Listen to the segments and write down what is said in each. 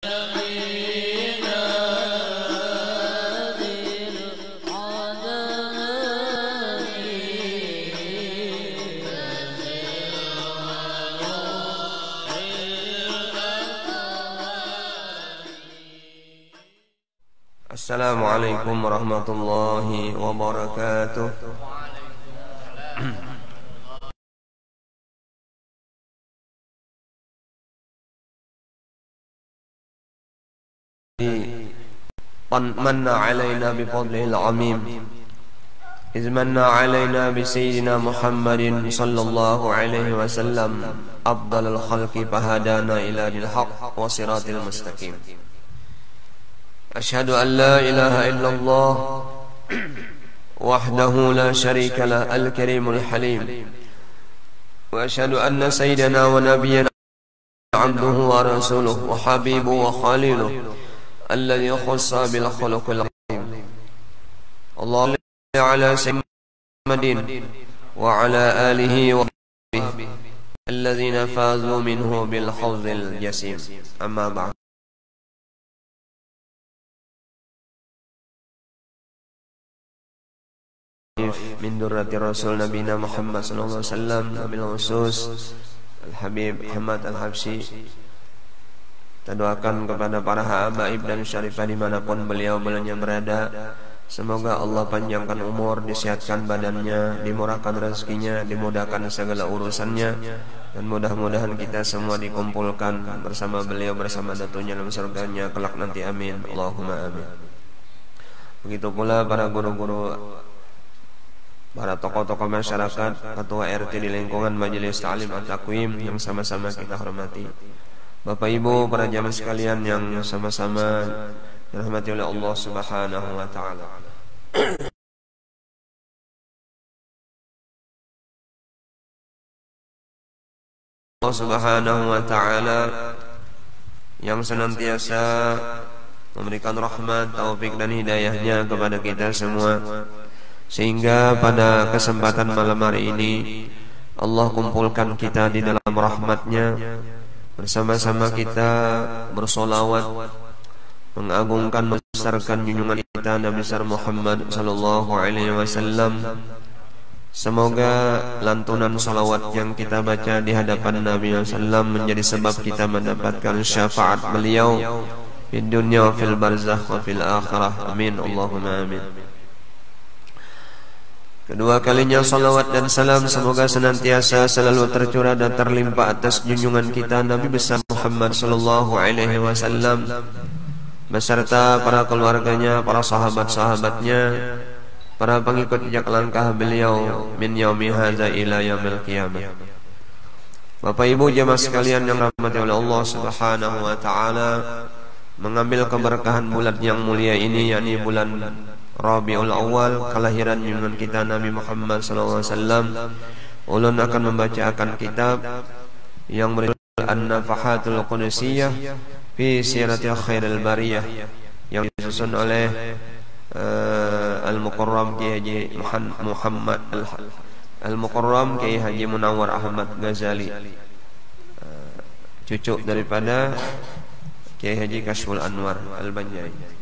Assalamualaikum warahmatullahi wabarakatuh. Manna alaina bifadlihil amim iz manna alaina bi sayyidina Muhammadin sallallahu alaihi wasallam afdalul khalqi fahadana ila dil haqq wa siratil mustaqim. Asyhadu an la ilaha illallah wahdahu la syarika lah al-karimul halim wa asyhadu anna sayyidana wa nabiyyana abduhu wa rasuluhu wa habibuhu wa khaliluhu alladhi khassa bil khuluqil azim. Allahumma salli ala sayyidina Muhammadin wa ala alihi wa sahbihi alladhina fazu minhu bil hawzil jasim. Amma ba'd. Min durrati Rasul Nabina Muhammad sallallahu alaihi wasallam Nabil Khusus Al-Habib Ahmad Al-Habsyi. Kita doakan kepada para habaib dan syarifah dimanapun beliau berada. Semoga Allah panjangkan umur, disihatkan badannya, dimurahkan rezekinya, dimudahkan segala urusannya, dan mudah-mudahan kita semua dikumpulkan bersama beliau bersama datunya dalam surganya kelak nanti, amin. Allahumma amin. Begitu pula para guru-guru, para tokoh-tokoh masyarakat, ketua RT di lingkungan Majelis Ta'lim At-Taqwim yang sama-sama kita hormati. Bapak Ibu, para jamaah sekalian yang sama-sama dirahmati oleh Allah Subhanahu wa taala. Allah Subhanahu wa taala yang senantiasa memberikan rahmat, taufik dan hidayahnya kepada kita semua, sehingga pada kesempatan malam hari ini Allah kumpulkan kita di dalam rahmatnya. Bersama-sama kita bersolawat, mengagungkan, membesarkan junjungan kita Nabi besar Muhammad sallallahu alaihi wasallam. Semoga lantunan salawat yang kita baca di hadapan Nabi sallallahu menjadi sebab kita mendapatkan syafaat beliau di dunia wa fil barzakh wa fil akhirah. Amin. Allahumma amin. Kedua kalinya salawat dan salam semoga senantiasa selalu tercurah dan terlimpah atas junjungan kita Nabi besar Muhammad sallallahu alaihi wasallam beserta para keluarganya, para sahabat-sahabatnya, para pengikut jejak langkah beliau min yaumi hadza ila yaumil qiyamah. Bapak Ibu jemaah sekalian yang dirahmati oleh Allah Subhanahu wa taala, mengambil keberkahan bulan yang mulia ini, yakni bulan Rabiul Awal, kelahiran junjungan kita Nabi Muhammad SAW, ulun akan membacakan kitab yang berjudul An-Nafahatul Qudusiyah fi Sirati Khairil Bariyah yang disusun oleh Al-Mukarram Kiai Haji Muhammad Al-Mukarram Kiai Haji Munawwar Ahmad Ghazali, cucu daripada Kiai Haji Kashful Anwar Al-Banjai,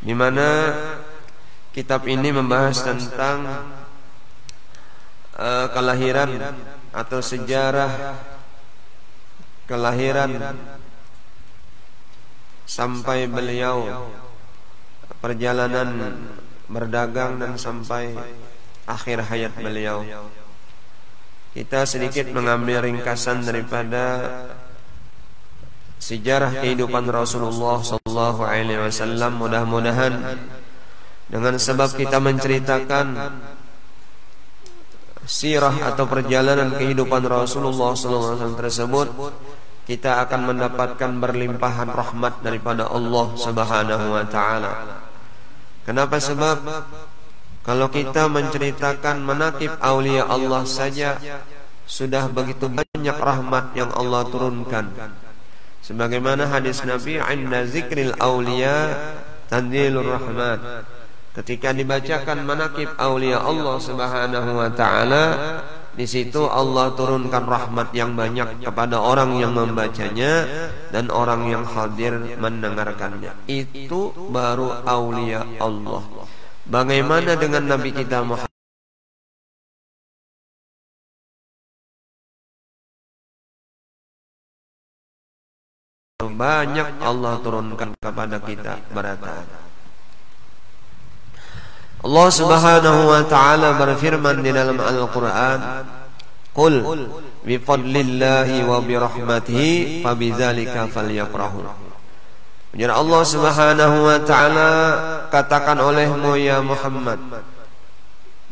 di mana kitab ini membahas tentang kelahiran atau sejarah kelahiran sampai beliau perjalanan berdagang dan sampai akhir hayat beliau. Kita sedikit mengambil ringkasan daripada sejarah kehidupan Rasulullah sallallahu alaihi wasallam. Mudah-mudahan dengan sebab kita menceritakan sirah atau perjalanan kehidupan Rasulullah sallallahu alaihi wasallam tersebut, kita akan mendapatkan berlimpahan rahmat daripada Allah Subhanahu wa taala. Kenapa? Sebab kalau kita menceritakan manaqib aulia Allah saja sudah begitu banyak rahmat yang Allah turunkan. Sebagaimana hadis Nabi, "Inna zikril auliya tanzilur rahmat." Ketika dibacakan manaqib aulia Allah Subhanahu wa taala, Di situ Allah turunkan rahmat yang banyak kepada orang yang membacanya dan orang yang hadir mendengarkannya. Itu baru aulia Allah. Bagaimana dengan Nabi kita Muhammad? Banyak Allah turunkan kepada kita berataan. Allah Subhanahu wa taala berfirman di dalam Al-Qur'an, "Qul bi fadlillahi wa bi rahmatihi fabidzalika falyafrahu." Jadi Allah Subhanahu wa taala, katakan olehmu ya Muhammad,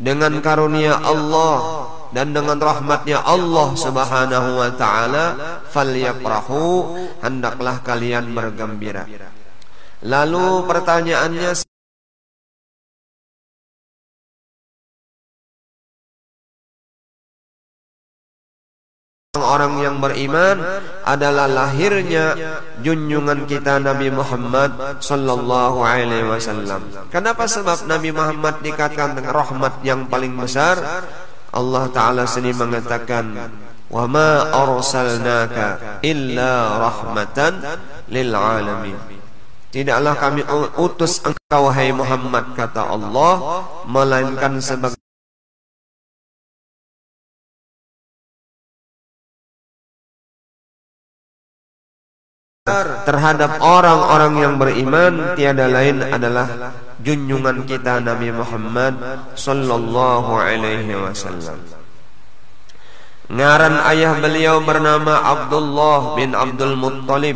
dengan karunia Allah dan dengan rahmatnya Allah Subhanahu wa taala, falyafrahu, hendaklah kalian bergembira. Lalu pertanyaannya, orang yang beriman adalah lahirnya junjungan kita Nabi Muhammad sallallahu alaihi wasallam. Kenapa? Sebab Nabi Muhammad dikatakan dengan rahmat yang paling besar. Allah Ta'ala sendiri mengatakan, "Wa ma arsalnaka illa rahmatan lil alamin." Tidaklah kami utus engkau wahai Muhammad, kata Allah, melainkan sebagai terhadap orang-orang yang beriman. Tiada lain adalah junjungan kita Nabi Muhammad sallallahu alaihi wasallam. Ngaran ayah beliau bernama Abdullah bin Abdul Muttalib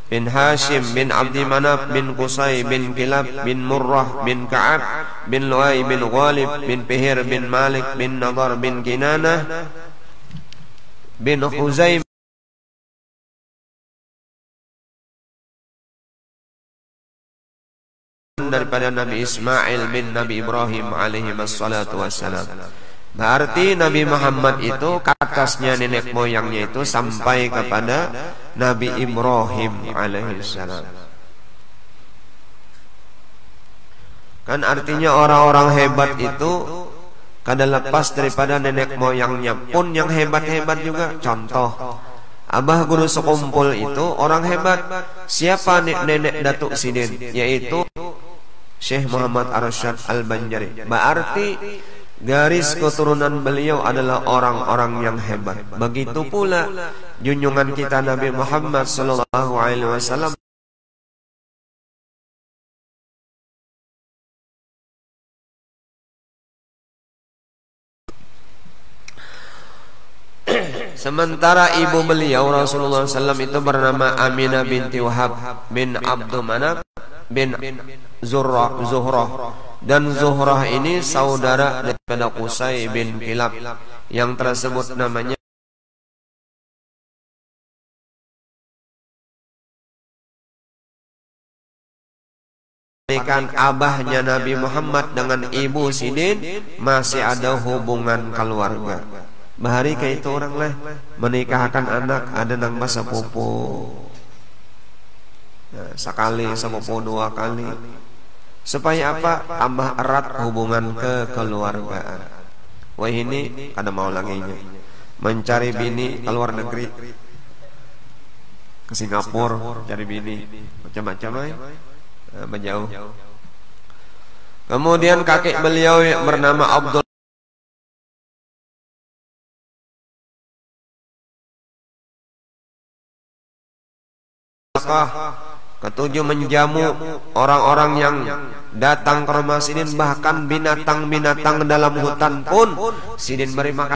bin Hashim bin Abdi Manaf bin Qusay bin Kilab bin Murrah bin Ka'ab bin Luay bin Ghalib bin Fihir bin Malik bin Nadar bin Kinanah bin Khuzaimah daripada Nabi Ismail bin Nabi Ibrahim alaihi wassalatu wassalam. Berarti Nabi Muhammad itu atasnya nenek moyangnya itu sampai kepada Nabi Ibrahim alaihi salam. Kan artinya orang-orang hebat itu kada lepas daripada nenek moyangnya pun yang hebat-hebat juga. Contoh, Abah Guru sekumpul itu orang hebat. Siapa nenek Datuk Sidin? Yaitu Syekh Muhammad Arsyad Al-Banjari. Berarti garis keturunan beliau adalah orang-orang yang hebat. Begitu pula junjungan kita Nabi Muhammad sallallahu alaihi wasallam. Sementara ibu beliau Rasulullah SAW itu bernama Aminah binti Wahab bin Abdul Manaf bin Zuhrah, dan Zuhrah ini saudara daripada Qusay bin Kilab yang tersebut namanya pernikahan abahnya Nabi Muhammad dengan ibu Sidin masih ada hubungan keluarga. Bahari kayak itu orang lah menikahkan anak ada nang masa sepupu, sekali sepupu dua kali, supaya apa? Tambah erat hubungan kekeluargaan. Wah ini ada mau lagi mencari bini ke luar negeri, ke Singapura cari bini macam-macam menjauh. Kemudian kakek beliau yang bernama Abdul ketujuh menjamu orang-orang yang datang ke rumah Sidin, bahkan binatang-binatang dalam hutan pun Sidin beri makan.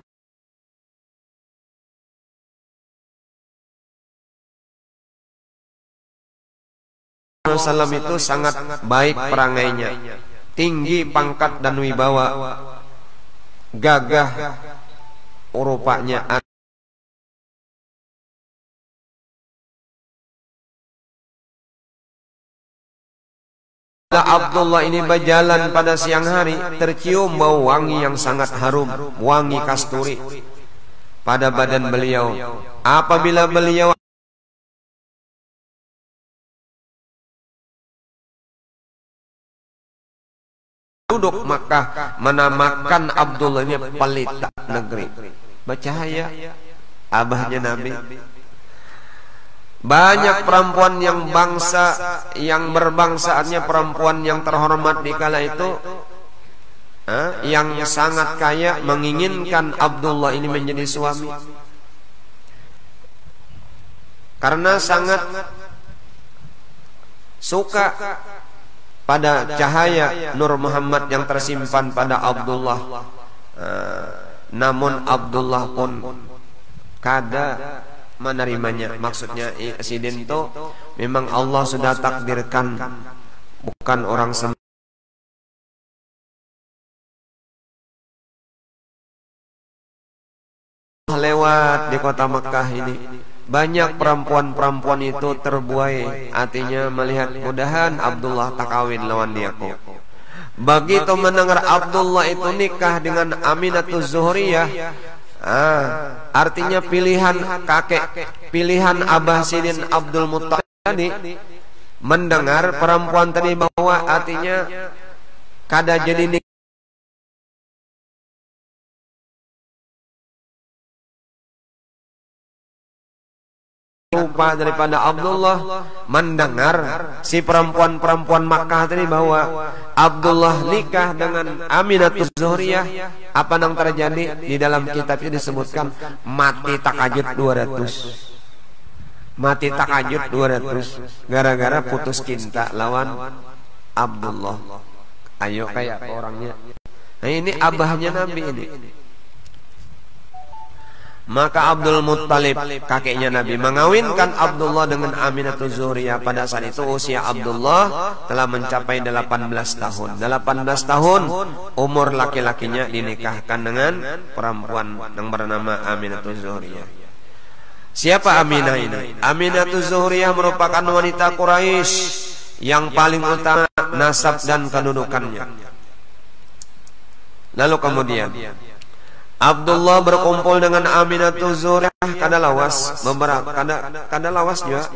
Rasulullah SAW itu sangat baik perangainya, tinggi pangkat dan wibawa, gagah rupanya. Abdullah ini berjalan pada siang hari, tercium bau wangi yang sangat harum, wangi kasturi pada badan beliau. Apabila beliau duduk, maka menamakan Abdullah ini pelita negeri. bercahaya, abahnya Nabi. Banyak perempuan yang berbangsaannya perempuan yang terhormat di kala itu, yang sangat kaya, menginginkan Abdullah ini menjadi suami karena sangat suka pada cahaya Nur Muhammad yang tersimpan pada Abdullah. Namun Abdullah pun kada menerimanya. Maksudnya insiden itu memang Allah sudah takdirkan, bukan orang semua. Lewat di kota Mekah ini banyak perempuan-perempuan itu terbuai, artinya melihat mudahan Abdullah tak kawin lawan diaku. Begitu mendengar Abdullah itu nikah dengan Aminatul Zuhriyah, artinya pilihan kakek, pilihan Abah Sidin Abdul Muttalib tadi, mendengar perempuan tadi bahwa artinya kada jadi nikah rupa daripada Abdullah, mendengar si perempuan-perempuan Makkah tadi bahwa Abdullah nikah dengan Aminatul Zuhriyah, apa yang terjadi? Di dalam kitabnya disebutkan mati takajud 200. Mati takajud 200 gara-gara putus cinta lawan Abdullah. Ayo kayak orangnya. Nah, ini abahnya Nabi ini. Maka Abdul Muttalib, kakeknya Nabi, mengawinkan Abdullah dengan Aminatul Zuhriyah. Pada saat itu usia Abdullah telah mencapai 18 tahun. 18 tahun umur laki-lakinya dinikahkan dengan perempuan yang bernama Aminatul Zuhriyah. Siapa Aminah ini? Aminatul Zuhriyah merupakan wanita Quraisy yang paling utama nasab dan kedudukannya. Lalu kemudian Abdullah berkumpul dengan Aminatul Zuhriyah kada lawas juga.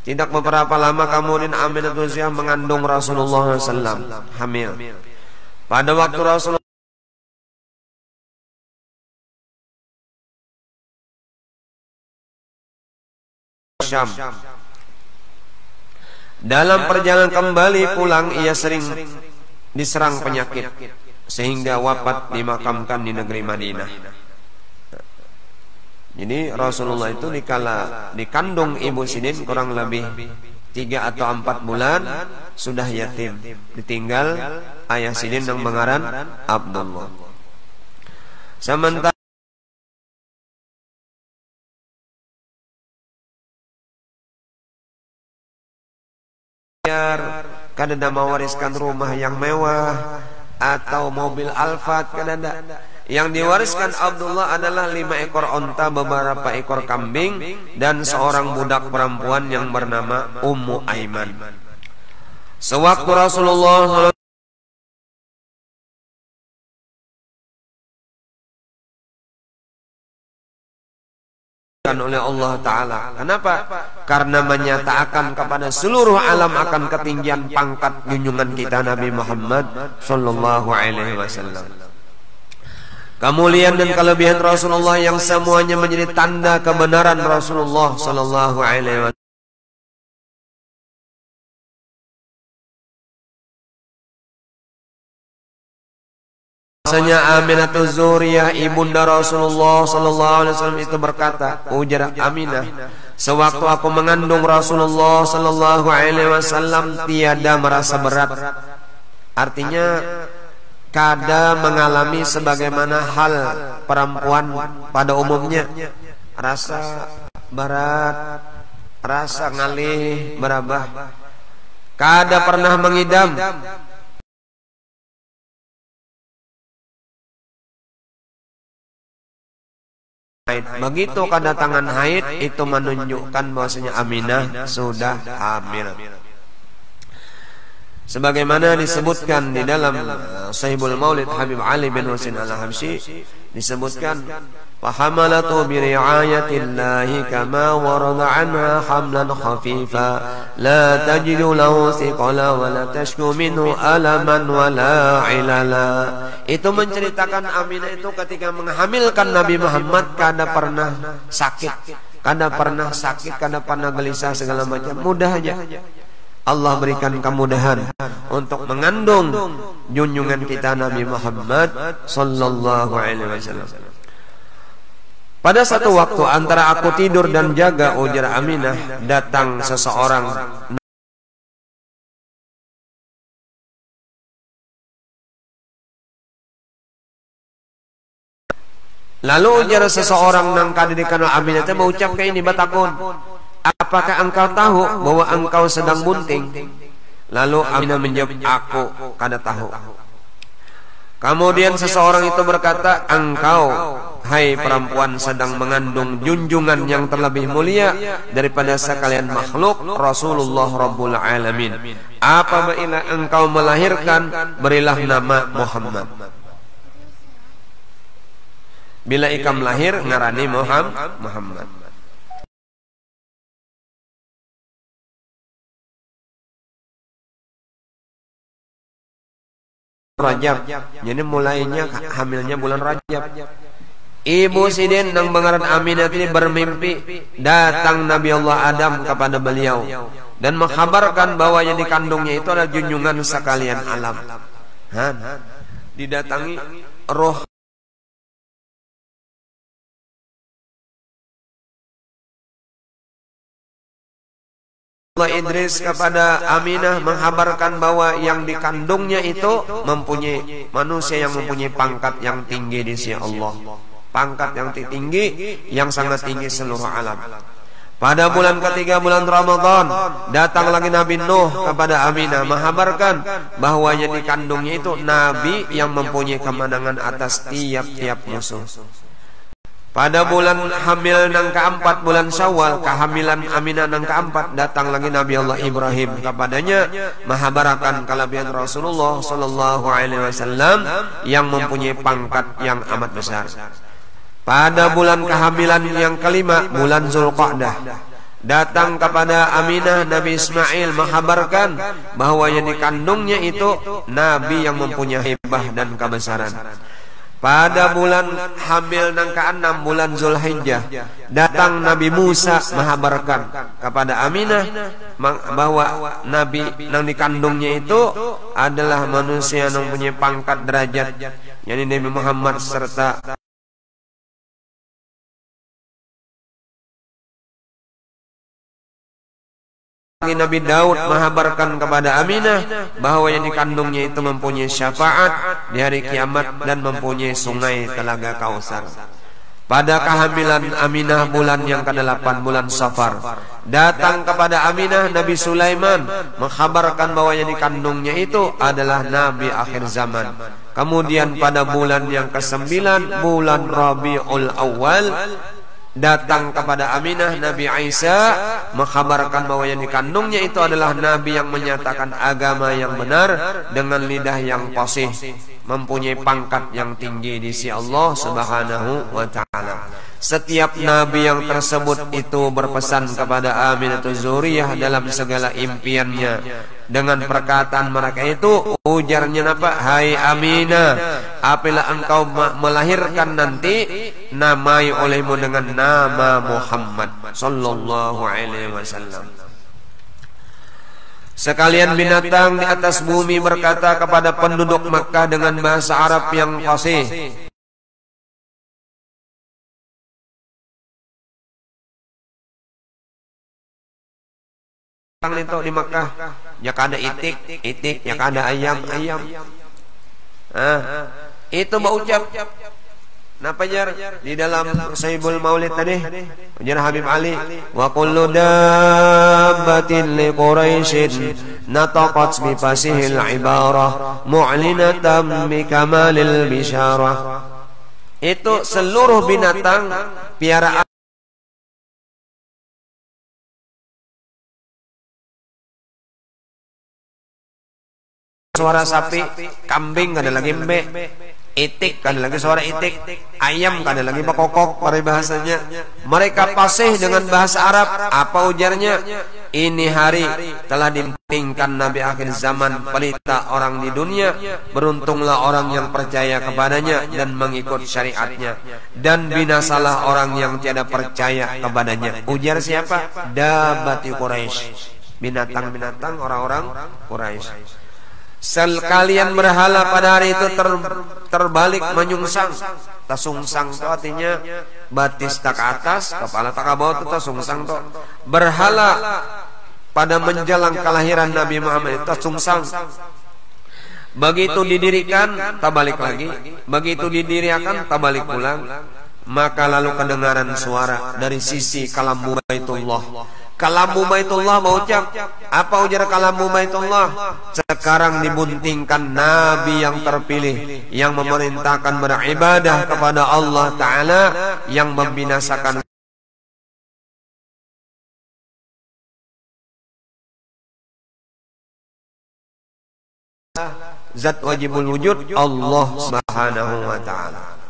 Tidak beberapa lama kemudian Aminatul Zuhriyah mengandung Rasulullah SAW, hamil. Pada waktu Rasulullah Syam, dalam perjalanan kembali pulang ia sering diserang penyakit sehingga wafat, dimakamkan di negeri Madinah. Jadi Rasulullah itu dikala dikandung ibu Sidin kurang lebih 3 atau 4 bulan sudah yatim, ditinggal ayah Sidin yang mengaran Abdullah. Sementara kada mewariskan rumah yang mewah atau mobil Alphard, kadang yang diwariskan Abdullah adalah 5 ekor onta, beberapa ekor kambing, dan seorang budak perempuan yang bernama Ummu Aiman. Sewaktu Rasulullah oleh Allah Ta'ala. Kenapa? Karena menyatakan kepada seluruh alam akan ketinggian pangkat junjungan kita Nabi Muhammad Sallallahu Alaihi Wasallam, kemuliaan dan kelebihan Rasulullah yang semuanya menjadi tanda kebenaran Rasulullah Sallallahu Alaihi Wasallam. Bahasanya Aminatul Zuhriyah ibunda Rasulullah Sallallahu Alaihi Wasallam itu berkata, ujar Aminah, sewaktu aku mengandung Rasulullah Sallallahu Alaihi Wasallam tiada merasa berat. Artinya kada mengalami sebagaimana hal perempuan pada umumnya, rasa berat, rasa ngalih, berabah, kada pernah mengidam. Begitu kedatangan haid itu menunjukkan bahwasanya Aminah sudah hamil. Sebagaimana disebutkan di dalam Sahihul Maulid Habib Ali bin Husain Al-Habsyi, disebutkan fahamalatu bi ri'ayatillahi kama warada anha hamlan khafifa la tajidu lahu thiqala wa la tashku minhu alaman wa la ilala. Itu menceritakan Aminah itu ketika menghamilkan Nabi Muhammad kada pernah sakit, kada pernah gelisah segala macam, mudah aja. Allah berikan kemudahan untuk mengandung junjungan kita Nabi Muhammad sallallahu alaihi wasallam. Pada satu waktu antara aku tidur dan jaga, ujar Aminah, datang seseorang. Lalu ujar seseorang nang kada dikenal Aminah teh mengucap kayak ini batakun, apakah engkau tahu bahwa engkau sedang bunting? Lalu Aminah menjawab, aku kada tahu. Kemudian seseorang itu berkata, engkau, hai perempuan, sedang mengandung junjungan yang terlebih mulia daripada sekalian makhluk, Rasulullah Rabbul Alamin. Apabila engkau melahirkan, berilah nama Muhammad. Bila ikam lahir, ngarani Muhammad. Rajab, jadi mulainya hamilnya bulan Rajab. Ibu Sidin nang bengaran Aminah ini bermimpi datang Nabi Allah Adam kepada beliau dan mengkhabarkan bahwa yang dikandungnya itu adalah junjungan sekalian alam. Didatangi roh Allah Idris kepada Aminah menghabarkan bahwa yang dikandungnya itu mempunyai manusia yang mempunyai pangkat yang tinggi di sisi Allah, pangkat yang tinggi, yang sangat tinggi seluruh alam. Pada bulan ketiga, bulan Ramadan, datang lagi Nabi Nuh kepada Aminah menghabarkan bahwa yang dikandungnya itu nabi yang mempunyai kemenangan atas tiap-tiap musuh. Pada bulan hamil nang keempat, bulan Syawal, kehamilan Aminah nang keempat, datang lagi Nabi Allah Ibrahim kepadanya menghabarkan kelebihan Rasulullah sallallahu alaihi wasallam yang mempunyai pangkat yang amat besar. Pada bulan kehamilan yang kelima, bulan Zulqa'dah, datang kepada Aminah Nabi Ismail menghabarkan bahwa yang dikandungnya itu nabi yang mempunyai hebah dan kebesaran. Pada bulan hamil nang ke-6, bulan Zulhijjah, datang Nabi Musa menghabarkan kepada Aminah bahwa nabi nang dikandungnya itu adalah manusia yang mempunyai pangkat derajat, yakni Nabi Muhammad serta Nabi Daud menghabarkan kepada Aminah bahwa yang dikandungnya itu mempunyai syafaat di hari kiamat dan mempunyai sungai telaga Kausar. Pada kehamilan Aminah bulan yang ke-8, bulan Safar, datang kepada Aminah Nabi Sulaiman menghabarkan bahwa yang dikandungnya itu adalah nabi akhir zaman. Kemudian pada bulan yang ke-9, bulan Rabiul Awal, datang kepada Aminah Nabi Isa menghabarkan bahwa yang dikandungnya itu adalah nabi yang menyatakan agama yang benar dengan lidah yang fasih, mempunyai pangkat yang tinggi di sisi Allah Subhanahu wa taala. Setiap nabi yang tersebut itu berpesan kepada Aminatul Zuriyah dalam segala impiannya dengan perkataan mereka itu, ujarnya apa? Hai Aminah, apabila engkau melahirkan nanti, namai olehmu dengan nama Muhammad sallallahu alaihi wasallam. Sekalian binatang di atas bumi berkata kepada penduduk Makkah dengan bahasa Arab yang fasih, itu di Makkah, ya kada itik, ya kada ayam. Itu berucap. Napa jar di dalam Sayyibul Maulid tadi? Ujar Habib Ali, wa kullu dabbatin li Quraisyin nataqat bi fasihil ibarah mu'linatan bi kamalil bisyarah. Itu seluruh binatang piaraan suara sapi, kambing ada lagi embe, Itik kan lagi suara itik, ayam kan lagi bakokok paribahasanya. Mereka fasih dengan bahasa Arab. Apa ujarnya? Ini hari telah dipentingkan Nabi akhir zaman, pelita orang di dunia. Beruntunglah orang yang percaya kepadanya dan mengikut syariatnya, dan binasalah orang yang tiada percaya kepadanya. Ujar siapa? Dabati Quraisy, binatang-binatang orang-orang Quraisy. Sekalian berhala pada hari itu terbalik menyungsang. Tasungsang itu artinya batis tak ke atas, kepala tak ke bawah, itu tasungsang itu. Berhala pada menjelang kelahiran Nabi Muhammad itu tasungsang. Begitu didirikan, tak balik lagi. Begitu didirikan, tak balik pulang. Maka lalu kedengaran suara dari sisi kalambu Baitullah. Kalambu Baitullah mengucap, apa ujar kalambu Baitullah? Sekarang dibuntingkan Nabi yang terpilih, yang memerintahkan beribadah kepada Allah Ta'ala, yang membinasakan zat wajibul wujud, Allah Subhanahu wa Ta'ala.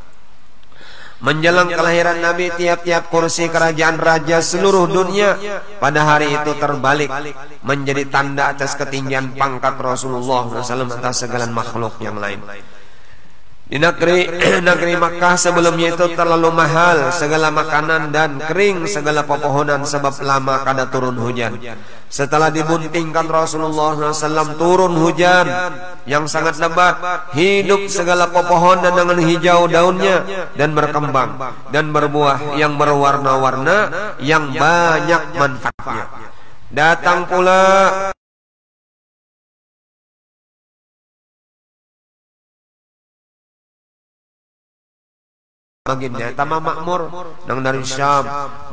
Menjelang kelahiran Nabi, tiap-tiap kursi kerajaan raja seluruh dunia pada hari itu terbalik menjadi tanda atas ketinggian pangkat Rasulullah SAW atas segala makhluk yang lain. Di negeri Makkah sebelumnya itu terlalu mahal segala makanan dan kering segala pepohonan sebab lama kada turun hujan. Setelah dibuntingkan Rasulullah SAW, turun hujan yang sangat lebat, hidup segala pepohonan dengan hijau daunnya dan berkembang dan berbuah yang berwarna-warna yang banyak manfaatnya. Datang pula baginda Tamam Makmur yang dari Syam,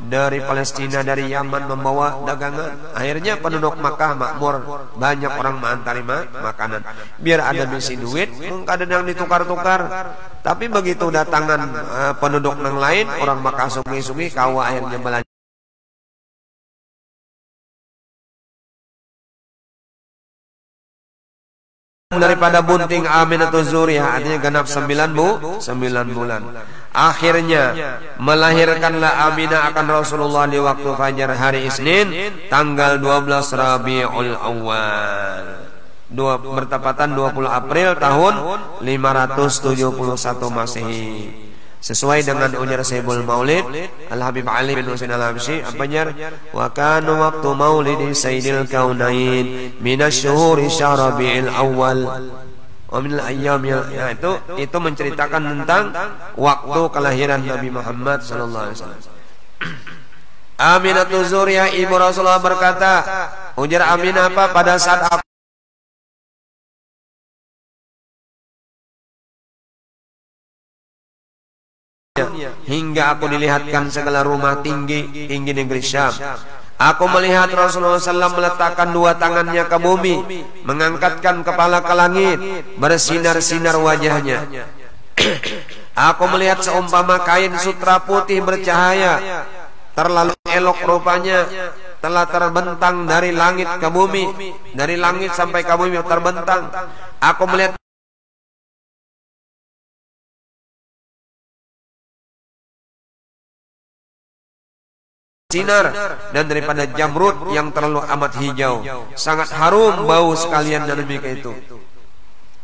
dari Palestina, dari Yaman membawa dagangan. Akhirnya penduduk Makkah makmur, banyak orang mengantari makanan. Biar ada bisi duit, ada yang ditukar-tukar. Tapi begitu datangan penduduk yang lain, orang Makkah sungi-sungi, kawa akhirnya belanja. Daripada bunting Aminatul Zuriyah, artinya genap 9 bulan. Akhirnya melahirkanlah Aminah akan Rasulullah di waktu fajar hari Isnin tanggal 12 Rabiul Awal, bertepatan 20 April tahun 571 Masehi. Sesuai dengan ujar Sayyidul Maulid Al-Habib Ali bin Husain Al-Habsyi, apanya? Wa kana waqtu maulidi Sayyidil Kaunain minasyuhuri syahr Rabiul Awal wa min al-ayyam, ya, itu menceritakan tentang waktu kelahiran Nabi Muhammad sallallahu alaihi wasallam. Aminatul Zuriyah ibu Rasulullah berkata, ujar Aminah apa? Pada saat hingga aku dilihatkan segala rumah tinggi negeri Syam. Aku melihat Rasulullah SAW meletakkan dua tangannya ke bumi, mengangkatkan kepala ke langit, bersinar-sinar wajahnya. Aku melihat seumpama kain sutra putih bercahaya, terlalu elok rupanya, telah terbentang dari langit ke bumi, dari langit sampai ke bumi terbentang. Aku melihat sinar dan daripada jamrud yang terlalu amat hijau, sangat harum bau sekalian dan demikian itu.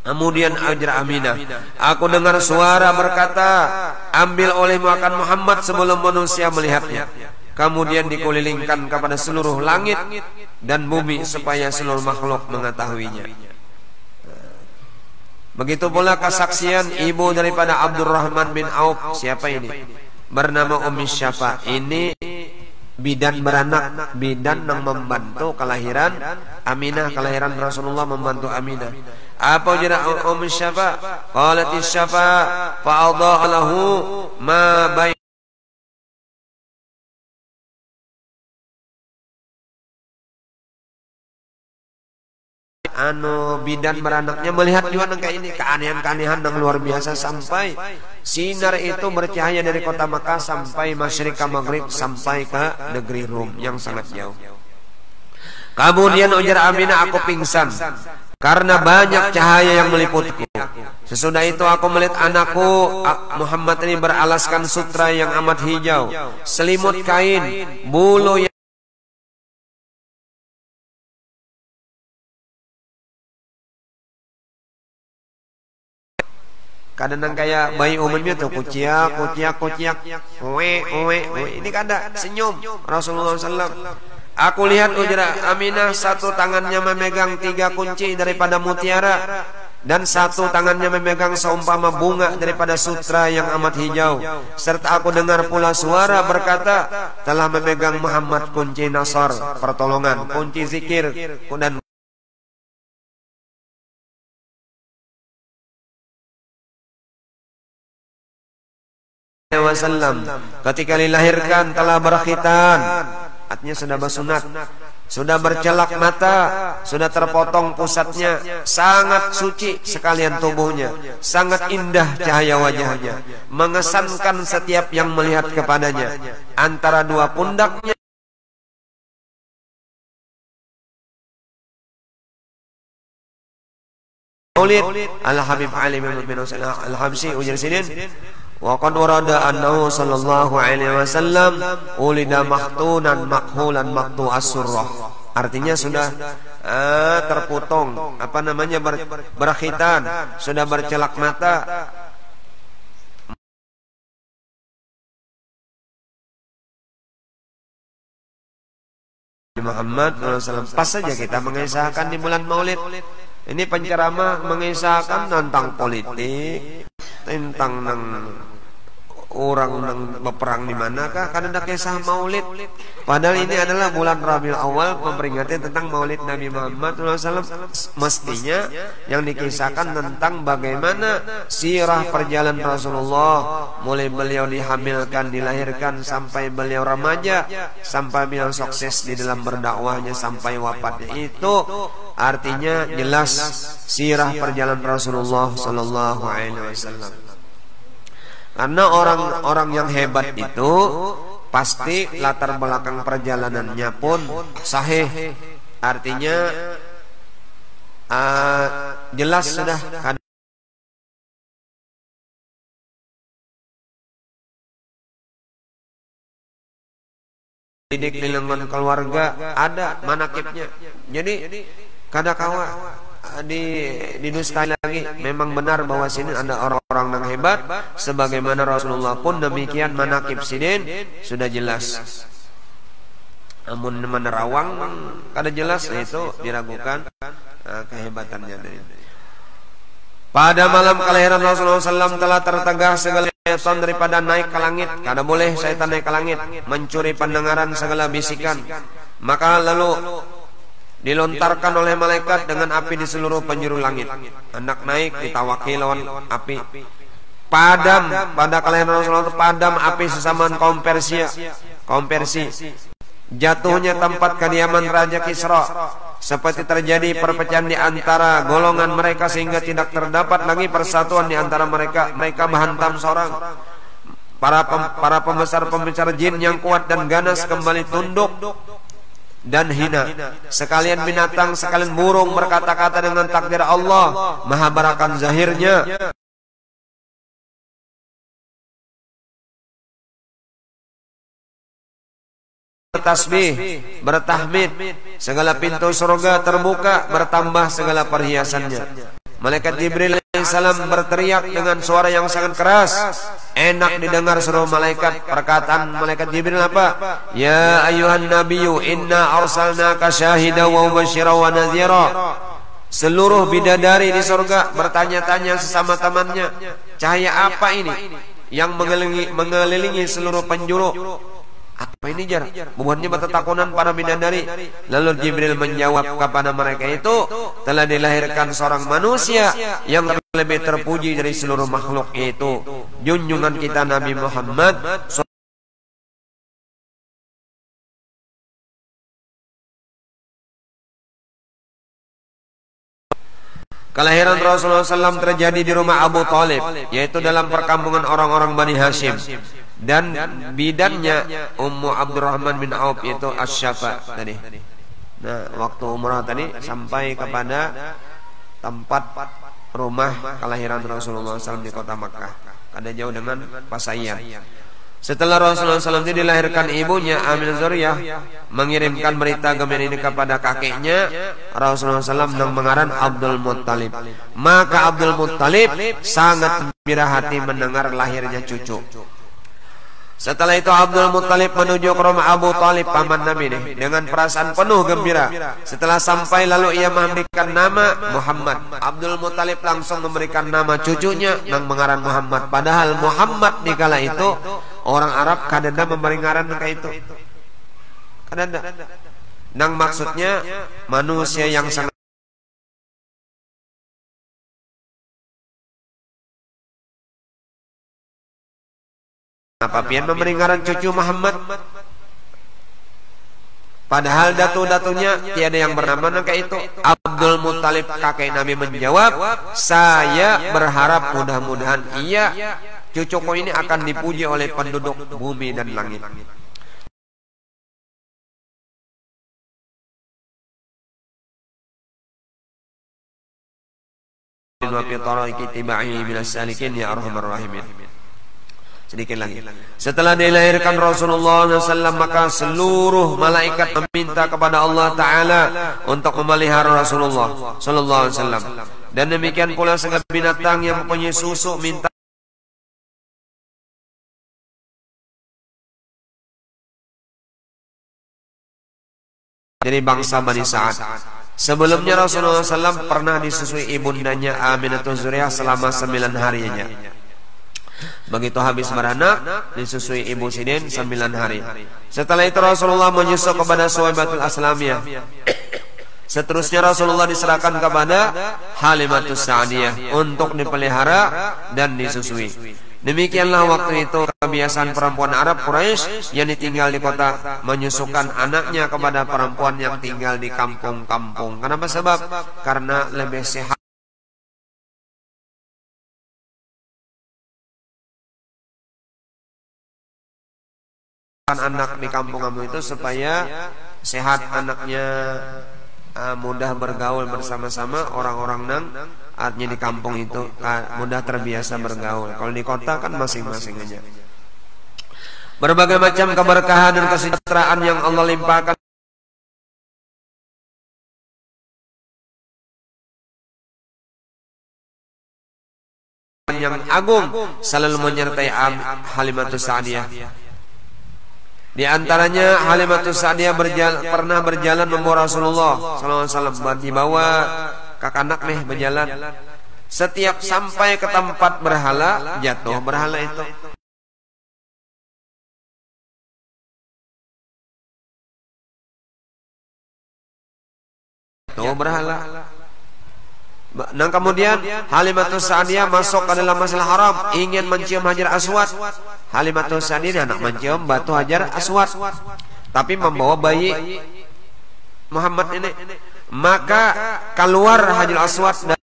Kemudian ajar Aminah, aku dengar suara berkata, ambil olehmu akan Muhammad sebelum manusia melihatnya. Kemudian dikulilingkan kepada seluruh langit dan bumi supaya seluruh makhluk mengetahuinya. Begitu pula kesaksian ibu daripada Abdurrahman bin Auf. Siapa ini? Bernama Ummi Syafa. Ini bidan beranak, bidan yang membantu kelahiran Aminah, kelahiran Rasulullah, membantu Aminah. Apa jadi Ummi Syafa? Qalat Syafa fa'adha lahu ma bain bidan beranaknya melihat juga kayak ini keanehan-keanehan yang luar biasa, sampai sinar itu bercahaya dari kota Makkah sampai masyriq ke maghrib, sampai ke negeri Rum yang sangat jauh. Kemudian ujar Aminah, aku pingsan karena banyak cahaya yang meliputiku. Sesudah itu aku melihat anakku Muhammad ini beralaskan sutra yang amat hijau, selimut kain, bulu yang kadang kayak bayi umumnya tuh kuciak, ini kada senyum Rasulullah SAW. Aku lihat ujar Aminah, satu tangannya memegang 3 kunci daripada mutiara, dan satu tangannya memegang seumpama bunga daripada sutra yang amat hijau. Serta aku dengar pula suara berkata, telah memegang Muhammad kunci nasar, pertolongan, kunci zikir, dan wasallam ketika dilahirkan telah berkhitan, artinya sudah bersunat, sudah bercelak mata, sudah terpotong pusatnya, sangat suci sekalian tubuhnya, sangat indah cahaya wajahnya, mengesankan setiap yang melihat kepadanya. Antara dua pundaknya Maulid Al-Habib Ali bin Husain Al-Habsyi ujar sidin, wa qad warada annahu sallallahu alaihi wasallam ulida maktunan makhulan maktu as-surrah. Artinya sudah terpotong berkhitan, sudah bercelak mata, Muhammad SAW. Pas saja kita mengisahkan di bulan Maulid ini penceramah mengisahkan tentang politik, tentang orang nang berperang di manakah, karena ada kisah Maulid. Padahal ini adalah bulan Rabiul Awal, memperingati tentang Maulid Nabi Muhammad SAW. Mestinya yang dikisahkan tentang bagaimana sirah perjalanan Rasulullah, mulai beliau dihamilkan, dilahirkan, sampai beliau remaja, sampai beliau sukses di dalam berdakwahnya, sampai wafatnya. Itu artinya jelas sirah perjalanan Rasulullah Sallallahu Alaihi Wasallam. Karena orang-orang yang hebat itu pasti latar belakang perjalanannya pun sahih. Artinya jelas sudah didik di lingkungan keluarga, ada manakibnya. Jadi kada kawa didustai lagi. Memang benar bahwa sini ada orang-orang yang hebat, sebagaimana Rasulullah pun demikian manakib sidin sudah jelas. Namun menerawang kada jelas, itu diragukan kehebatannya. Pada malam kelahiran Rasulullah SAW telah tertegah segala syaitan daripada naik ke langit. Kada boleh syaitan naik ke langit, mencuri pendengaran segala bisikan. Maka lalu dilontarkan oleh malaikat dengan api di seluruh penjuru langit. Hendak naik ditawaki lawan api. Padam pada kelahiran Rasulullah, padam api sesamaan kaum Persia. Jatuhnya tempat kediaman Raja Kisra, seperti terjadi perpecahan di antara golongan mereka, sehingga tidak terdapat lagi persatuan di antara mereka. Mereka menghantam seorang. Para pembesar jin yang kuat dan ganas kembali tunduk dan hina. Sekalian binatang, sekalian burung berkata-kata dengan takdir Allah, maha barakan zahirnya, bertasbih, bertahmid. Segala pintu surga terbuka, bertambah segala perhiasannya. Malaikat Jibril alaihissalam berteriak dengan suara yang sangat keras, enak didengar seluruh malaikat. Perkataan malaikat Jibril apa? Ya ayuhan nabiyyu inna arsalnaka syahidan wa mubasysyiran wa nadhira. Seluruh bidadari di surga bertanya-tanya sesama temannya, cahaya apa ini yang mengelilingi seluruh penjuru? Apa ini jar? Bukannya bertetakunan para bidadari. Lalu Jibril menjawab kepada mereka, itu telah dilahirkan seorang manusia yang lebih terpuji dari seluruh makhluk, yaitu junjungan kita Nabi Muhammad. Kelahiran Rasulullah SAW terjadi di rumah Abu Talib, yaitu dalam perkampungan orang-orang Bani Hashim. Dan bidannya Ummu Abdurrahman bin Auf, itu Asy-Syafa tadi. Nah, waktu umrah tadi sampai kepada tempat rumah kelahiran Rasulullah SAW di kota Makkah, kada jauh dengan Pasaian. Setelah Rasulullah SAW dilahirkan, ibunya Aminah Zuriyah mengirimkan berita gembira ini kepada kakeknya Rasulullah SAW yang mengaran Abdul Muttalib. Maka Abdul Muttalib sangat gembira hati mendengar lahirnya cucu. Setelah itu Abdul Muttalib menuju ke rumah Abu Talib paman Nabi nih, dengan perasaan penuh gembira. Setelah sampai lalu ia memberikan nama Muhammad. Abdul Muttalib langsung memberikan nama cucunya yang mengaran Muhammad. Padahal Muhammad di kala itu orang Arab kadang memberi ngaran kayak itu. Kadang. Nang maksudnya manusia yang sangat apa pian memberi ngaran cucu Muhammad. Padahal datu-datunya tiada yang bernama kayak itu. Abdul Muttalib kakek Nabi menjawab, saya berharap mudah-mudahan cucuku ini akan dipuji oleh penduduk bumi dan langit. Sedikit lagi. Setelah dilahirkan Rasulullah SAW, maka seluruh malaikat meminta kepada Allah Ta'ala untuk memelihara Rasulullah SAW. Dan demikian pula segala binatang yang mempunyai susu minta dari bangsa Bani Sa'ad. Sebelumnya Rasulullah SAW pernah disusui ibundanya Aminah Zuriyah selama 9 harinya. Begitu habis beranak, disusui ibu Sidin 9 hari. Setelah itu Rasulullah menyusu kepada Suwaibatul Aslamiyah. Seterusnya Rasulullah diserahkan kepada Halimatus Sa'diyah untuk dipelihara dan disusui. Demikianlah waktu itu kebiasaan perempuan Arab Quraisy yang ditinggal di kota menyusukan anaknya kepada perempuan yang tinggal di kampung-kampung. Kenapa? Sebab karena lebih sehat anak di kampung kamu itu supaya sehat anaknya, mudah bergaul bersama-sama orang-orang nang artinya di kampung itu mudah terbiasa bergaul. Kalau di kota kan masing-masing aja. Berbagai macam keberkahan dan kesejahteraan yang Allah limpahkan yang agung selalu menyertai Halimatus Sa'diyah. Di antaranya Halimatus Sa'diyah pernah berjalan membawa Rasulullah SAW, dibawa kakanak nih berjalan. Setiap sampai ke tempat berhala, jatuh berhala itu. Jatuh berhala. Nah kemudian Halimatus Sa'diyah masuk ke dalam Masjidil Haram, ingin mencium Hajar Aswad. Halimatus Sa'diyah anak mencium batu Hajar Aswad, tapi membawa bayi Muhammad ini. Maka keluar Hajar Aswad dan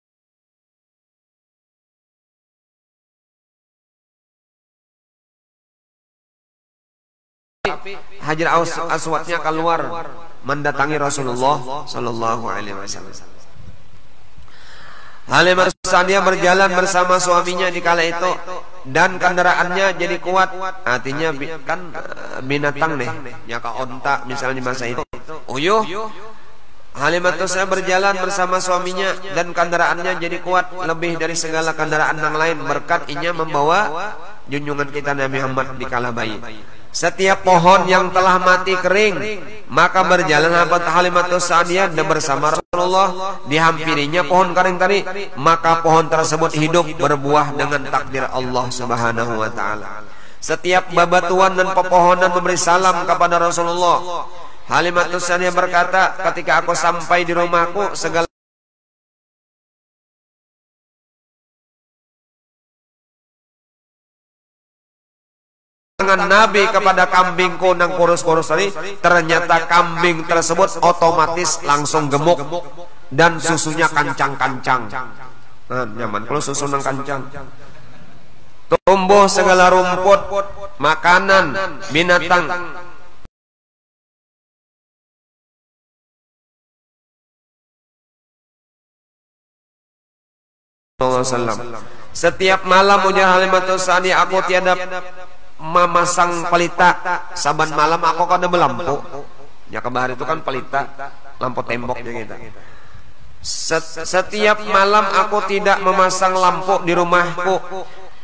Hajar Aswadnya keluar mendatangi Rasulullah Sallallahu Alaihi Wasallam. Halimatus Sa'diyah berjalan bersama suaminya di kala itu dan kendaraannya jadi kuat. Artinya kan binatang nih, nyaka onta misalnya di masa itu. Uyuh. Halimatus Sa'diyah berjalan bersama suaminya dan kendaraannya jadi kuat lebih dari segala kendaraan yang lain berkat inya membawa junjungan kita Nabi Muhammad di kala bayi. Setiap pohon yang telah mati kering, maka berjalan Halimatus Sa'diyah dan bersama Rasulullah, dihampirinya pohon kering tadi, maka pohon tersebut hidup berbuah dengan takdir Allah Subhanahu wa taala. Setiap babatuan dan pepohonan memberi salam kepada Rasulullah. Halimatus Sa'diyah berkata, ketika aku sampai di rumahku, segala dengan Nabi kepada kambingku nang kurus-kurus tadi, ternyata kambing tersebut otomatis langsung gemuk dan susunya kancang-kancang. Nah, nyaman kalau susu nang kancang. Tumbuh segala rumput, makanan, binatang. Setiap malam ujar Halimatus Sa'diyah, aku tiada memasang pelita. Saban malam aku kada belampu. Ya kabar itu kan pelita, lampu temboknya kita. Setiap malam aku tidak memasang lampu di rumahku.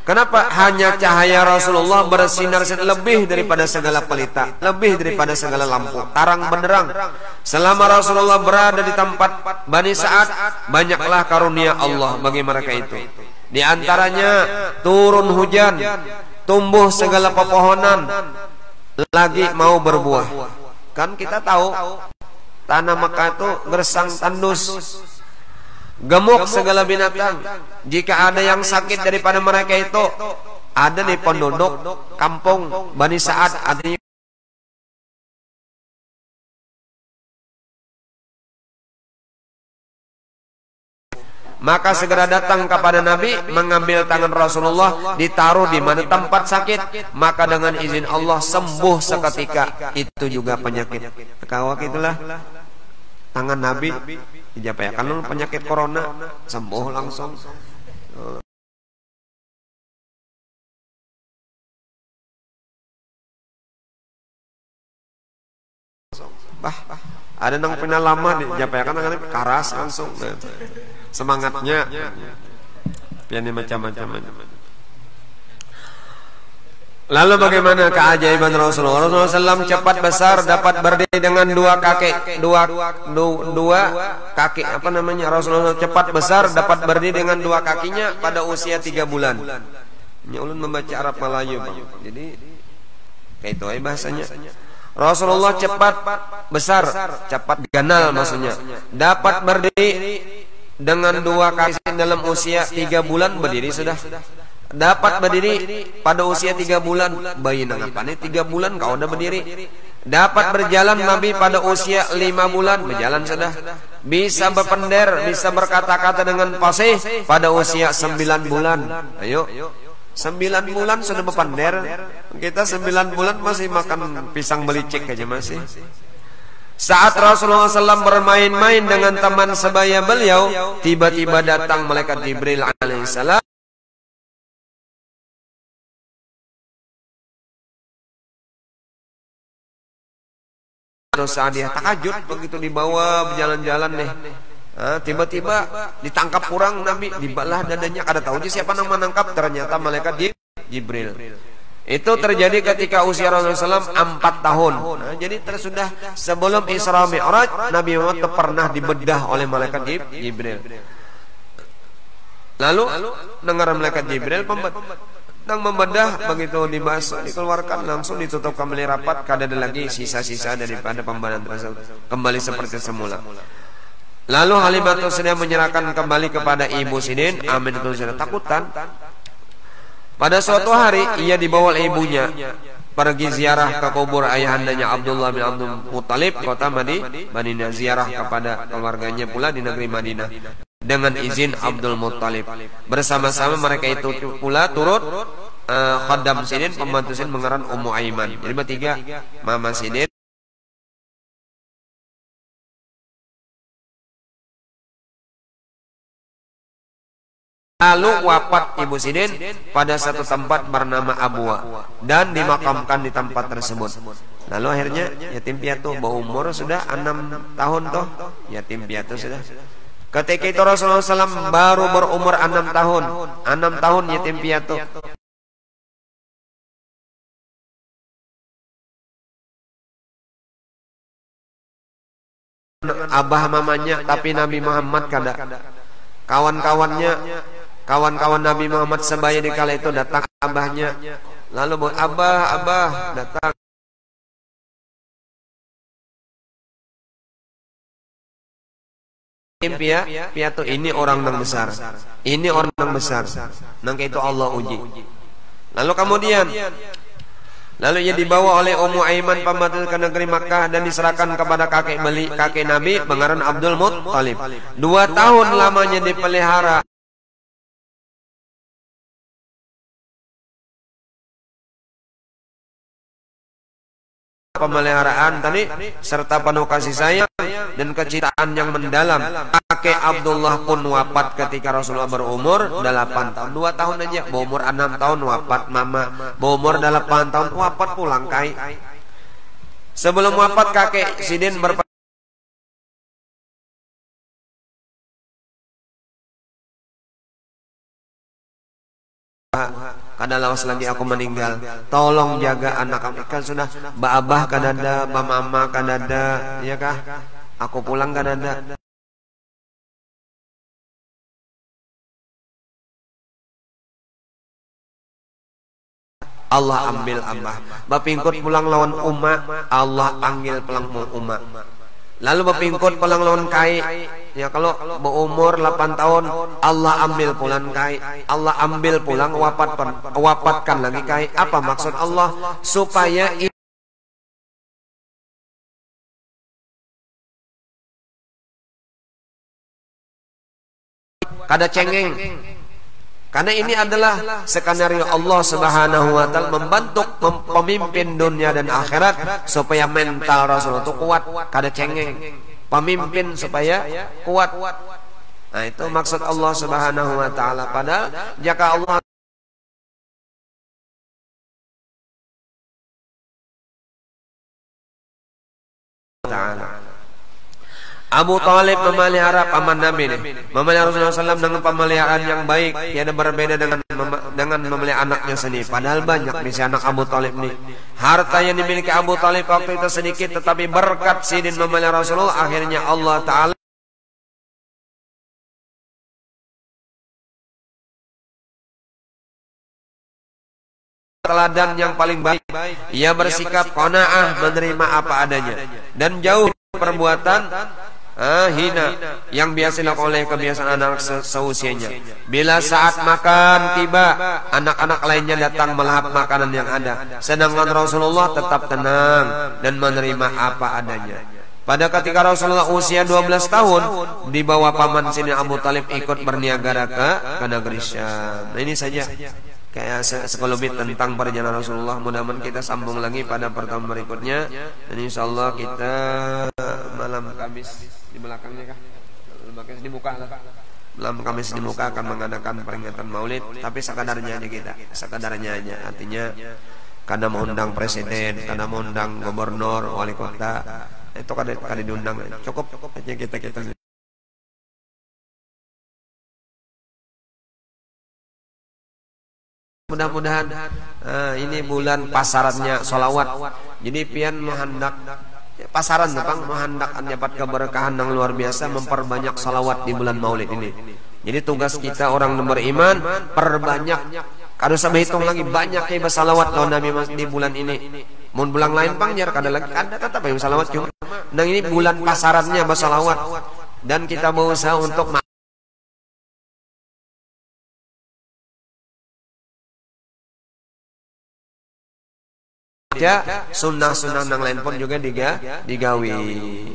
Kenapa? Hanya cahaya Rasulullah bersinar lebih daripada segala pelita, lebih daripada segala lampu, tarang benderang. Selama Rasulullah berada di tempat Bani Sa'ad, banyaklah karunia Allah bagi mereka itu. Di antaranya turun hujan, tumbuh segala pepohonan, lagi mau berbuah. Kan kita tahu tanah Mekah itu gersang tandus, gemuk segala binatang. Jika ada yang sakit daripada mereka itu, ada di penduduk kampung Bani Sa'ad, ada maka segera datang kepada Nabi, mengambil tangan Rasulullah, ditaruh di mana tempat sakit, maka dengan izin Allah sembuh seketika. Itu juga penyakit kawak itulah tangan Nabi dijapayakan penyakit corona, sembuh langsung. Ada nang pernah lama dijapayakan tangan karas langsung. Semangatnya piani macam-macam. Lalu bagaimana keajaiban Rasulullah? Rasulullah SAW cepat besar, dapat berdiri dengan dua kaki, apa namanya? Rasulullah cepat besar, dapat berdiri dengan dua kakinya pada usia 3 bulan. Ini ulun membaca Arab Melayu, Bang. Jadi kayak itu bahasanya. Rasulullah cepat besar, cepat ganal maksudnya. Dapat berdiri dengan dua kaki dalam usia 3 bulan berdiri sudah. Dapat berdiri pada usia 3 bulan. Bayi nangapa nih 3 bulan kau udah berdiri. Dapat berjalan Nabi pada usia 5 bulan, berjalan sudah. Bisa berpender, bisa berkata-kata dengan fasih pada usia 9 bulan. Ayo, 9 bulan sudah berpender. Kita 9 bulan masih makan pisang belicik aja masih. Saat Rasulullah SAW bermain-main dengan teman sebaya beliau, tiba-tiba datang malaikat Jibril alaihissalam. Sa'diyah takajud begitu dibawa berjalan-jalan nih. Tiba-tiba ditangkap orang Nabi, dibalah dadanya. Kada tahu siapa yang menangkap, ternyata malaikat Jibril. Itu terjadi ketika usia Rasulullah SAW 4 tahun. Jadi sudah sebelum Isra Mi'raj, Nabi Muhammad pernah dibedah oleh malaikat Jibril. Lalu dengar malaikat Jibril membedah, begitu dibasuh, dikeluarkan, langsung tutup kembali rapat. Kada ada lagi sisa-sisa daripada pembedahan tersebut, kembali seperti semula. Lalu Halimatus Sa'diyah menyerahkan kembali kepada Ibu Sidin. Aminatus Sa'diyah takutan. Pada suatu hari ia dibawa oleh ibunya pergi ziarah ke kubur ayahandanya Abdullah bin Abdul Muttalib, kota Madinah, ziarah kepada keluarganya pula di negeri Madinah dengan izin Abdul Muttalib. Bersama-sama mereka itu pula turut Khaddam Sidin, pembantu Sidin mengeran Ummu Aiman. Jadi bertiga, Mama Sidin, lalu wafat Ibu Sidin pada satu tempat bernama Abwa dan dimakamkan di tempat tersebut. Lalu akhirnya yatim piatu berumur sudah 6 tahun toh, yatim piatu sudah. Ketika itu Rasulullah SAW baru berumur 6 tahun. 6 tahun yatim piatu. Abah mamanya, tapi Nabi Muhammad kada. Kawan-kawan Nabi Muhammad sebaya di kala itu datang abahnya. Lalu abah datang. Piatu ini orang yang besar. Ini orang yang besar. Nangka itu Allah uji. Lalu kemudian ia dibawa oleh Ummu Aiman pembantu ke negeri Makkah dan diserahkan kepada kakek Nabi pengaran Abdul Muttalib. 2 tahun lamanya dipelihara. pemeliharaan tadi serta penuh kasih sayang dan kecintaan yang mendalam. Kakek Abdullah pun wafat ketika Rasulullah berumur 8 tahun. 2 tahun aja, berumur 6 tahun wafat mama, berumur 8 tahun wafat pulang kai. Sebelum wafat kakek Sidin kada lawas lagi aku meninggal, tolong jaga anak kami. Kan sudah babah kadada, mama kadada, ya kah? Aku pulang kadada. Allah ambil abah. Bapingkut pulang lawan Uma, Allah panggil pulang Uma. Lalu bapingkut pulang lawan Kai. Ya kalau berumur 8 tahun Allah ambil pulang Kai, Allah ambil pulang wafatkan lagi Kai. Apa maksud Allah? Supaya kada cengeng. Karena ini adalah skenario Allah Subhanahu wa taala membantu pemimpin dunia dan akhirat supaya mental Rasulullah itu kuat, kada cengeng. Pemimpin supaya kuat. Nah, itu maksud Allah Subhanahu wa taala. Padahal jika Allah taala Abu Talib memelihara paman Nabi nih, memelihara Rasulullah SAW dengan pemeliharaan yang baik, tiada berbeda dengan memelihara anaknya sendiri. Padahal banyak misi anak Abu Talib nih. Harta yang dimiliki Abu Talib waktu itu sedikit, tetapi berkat Sidin memelihara Rasulullah, akhirnya Allah Taala teladan yang paling baik. Ia bersikap qanaah, menerima apa adanya, dan jauh perbuatan hina yang biasa dilakukan oleh kebiasaan anak seusianya. Bila saat makan tiba, anak-anak lainnya datang melahap makanan yang ada, sedangkan Rasulullah tetap tenang dan menerima apa adanya. Pada ketika Rasulullah usia 12 tahun, dibawa paman Sidin Abu Talib ikut berniaga ke negeri Syam. Nah, ini saja kayak sekelumit tentang perjalanan Rasulullah. Mudah-mudahan kita sambung lagi pada pertemuan berikutnya, dan insyaallah kita malam Kamis di belakangnya kah? Dibuka lah. Malam Kamis dibuka akan mengadakan peringatan Maulid, tapi sekadarnya aja kita, sekadarnya aja. Artinya karena mengundang presiden, karena mengundang gubernur, wali kota, itu kada diundang. Cukup aja kita. Mudah-mudahan ini bulan pasarannya sholawat. Jadi pian menghendak pasaran tentang menghendak dapat keberkahan yang luar biasa, memperbanyak sholawat di bulan Maulid ini. Jadi tugas kita orang yang beriman perbanyak. Kada usah hitung lagi banyak ya bersalawat lawan Nabi di bulan ini. Mun bulan lain pangjar kada lagi ada tetap ya bersalawat cuma. Nah ini bulan pasarannya bersalawat, dan kita berusaha untuk sunnah-sunnah yang lain pun juga digawi.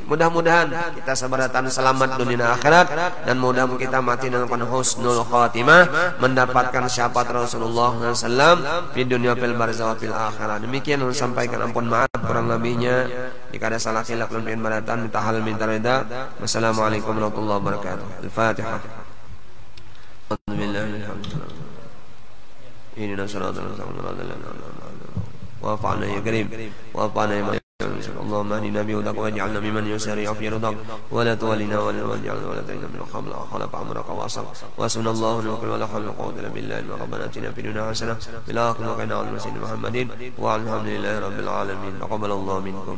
Mudah-mudahan kita sabaratan selamat dunia akhirat, dan mudah-mudahan kita mati dengan husnul khatimah, mendapatkan syafaat Rasulullah SAW di dunia fil barzah wa fil akhirat. Demikian yang sampaikan, ampun maaf kurang lebihnya. Jika ada salah silap dan baratan minta hal minta reda. Wassalamualaikum warahmatullahi wabarakatuh. Al-Fatihah. Inna siratal وافعنا يا كريم وافعنا يا من اللهم اهدنا بهداك واجعلنا ممن يسارع في رضاك ولا تولنا ولا واجعلنا ولا تجعلنا من قبل خلف امرك واصل واسمنا الله ونوكل ولا حول ولا قوه الا بالله ربنا اتنا في الدنيا حسنه وفي الاخره وقنا عذاب النار محمد والحمد لله رب العالمين تقبل الله منكم.